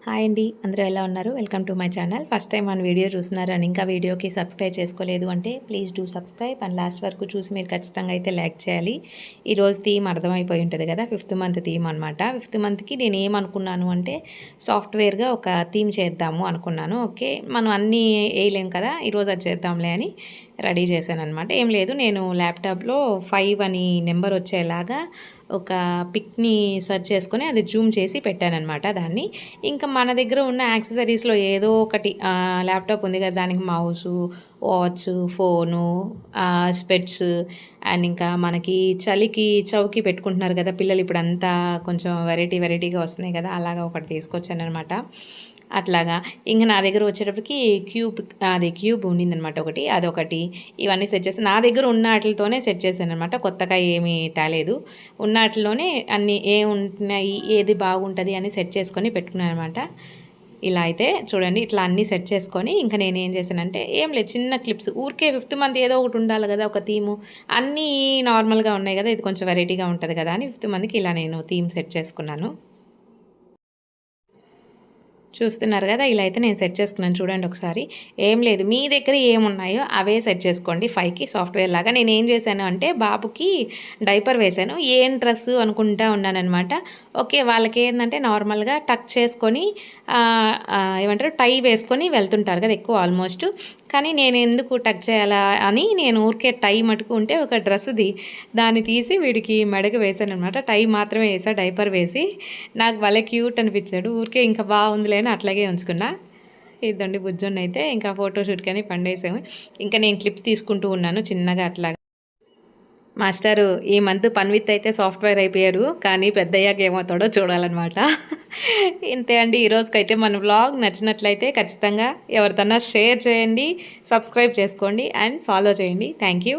Hi అండి, అందరూ ఎలా ఉన్నారు? Welcome to my channel. First time మన వీడియో చూస్తున్నారు అండ్ ఇంకా వీడియోకి సబ్స్క్రైబ్ చేసుకోలేదు అంటే please do subscribe and last వరకు చూసి మీరు ఖచ్చితంగా అయితే లైక్ చేయాలి. ఈరోజు థీమ్ అర్థమైపోయి ఉంటుంది కదా, 5th మంత్ థీమ్ అనమాట. 5th మంత్కి నేను ఏమనుకున్నాను అంటే సాఫ్ట్వేర్గా ఒక థీమ్ చేద్దాము అనుకున్నాను. ఓకే, మనం అన్నీ వేయలేం కదా, ఈరోజు అది చేద్దాంలే అని రెడీ చేశాను అనమాట. ఏం లేదు, నేను ల్యాప్టాప్లో 5 అని నెంబర్ వచ్చేలాగా ఒక పిక్ని సెర్చ్ చేసుకొని అది జూమ్ చేసి పెట్టానమాట. దాన్ని ఇంకా మన దగ్గర ఉన్న యాక్సెసరీస్లో ఏదో ఒకటి, ల్యాప్టాప్ ఉంది కదా, దానికి mouse, watch, phone, specs and ఇంకా మనకి చలికి చౌకి పెట్టుకుంటున్నారు కదా పిల్లలు, ఇప్పుడు అంతా కొంచెం వెరైటీగా వస్తున్నాయి కదా, అలాగా ఒకటి తీసుకొచ్చాను అనమాట. అట్లాగా ఇంక నా దగ్గర వచ్చేటప్పటికి క్యూబ్ ఉండిందనమాట ఒకటి, అదొకటి. ఇవన్నీ సెట్ చేసి నా దగ్గర ఉన్న వాటితోనే సెట్ చేశాను అనమాట. కొత్తగా ఏమీ తేలేదు, ఉన్న వాటిలోనే అన్నీ ఉంటున్నాయి, ఏది బాగుంటుంది అని సెట్ చేసుకొని పెట్టుకున్నాను అనమాట. ఇలా అయితే చూడండి, ఇట్లా అన్నీ సెట్ చేసుకొని ఇంకా నేను ఏం చేశానంటే, ఏం లేదు, చిన్న క్లిప్స్ ఊరికే 5th మంత్ ఏదో ఒకటి ఉండాలి కదా, ఒక థీము. అన్నీ నార్మల్గా ఉన్నాయి కదా, ఇది కొంచెం వెరైటీగా ఉంటుంది కదా అని 5th మంత్కి ఇలా నేను థీమ్ సెట్ చేసుకున్నాను. చూస్తున్నారు కదా, ఇలా అయితే నేను సెట్ చేసుకున్నాను. చూడండి ఒకసారి. ఏం లేదు, మీ దగ్గర ఏమున్నాయో అవే సెట్ చేసుకోండి 5కి సాఫ్ట్వేర్ లాగా. నేను ఏం చేశాను అంటే, బాబుకి డైపర్ వేశాను. ఏం డ్రెస్ అనుకుంటా ఉన్నానమాట. ఓకే, వాళ్ళకి ఏంటంటే నార్మల్గా టక్ చేసుకొని ఏమంటారు, టై వేసుకొని వెళ్తుంటారు కదా ఎక్కువ ఆల్మోస్ట్. కానీ నేను ఎందుకు టక్ చేయాలా అని నేను ఊరికే టై మటుకు ఉంటే ఒక డ్రెస్ది దాన్ని తీసి వీడికి మెడకు వేసాను అనమాట. టై మాత్రమే వేసా, డైపర్ వేసి. నాకు భలే క్యూట్ అనిపించాడు. ఊరికే ఇంకా బాగుందిలే అని అట్లాగే ఉంచుకున్నా. ఇదండి బుజ్జున్న అయితే ఇంకా ఫోటోషూట్ కానీ పండేసాము. ఇంకా నేను క్లిప్స్ తీసుకుంటూ ఉన్నాను చిన్నగా అట్లాగా. మాస్టరు ఈ మంత్ పన్విత్ అయితే సాఫ్ట్వేర్ అయిపోయారు, కానీ పెద్దయ్యాక ఏమవుతాడో చూడాలన్నమాట. ఇంతే అండి ఈరోజుకైతే. మన వ్లాగ్ నచ్చినట్లయితే ఖచ్చితంగా ఎవరితోన్నా షేర్ చేయండి, సబ్స్క్రైబ్ చేసుకోండి అండ్ ఫాలో చేయండి. Thank you.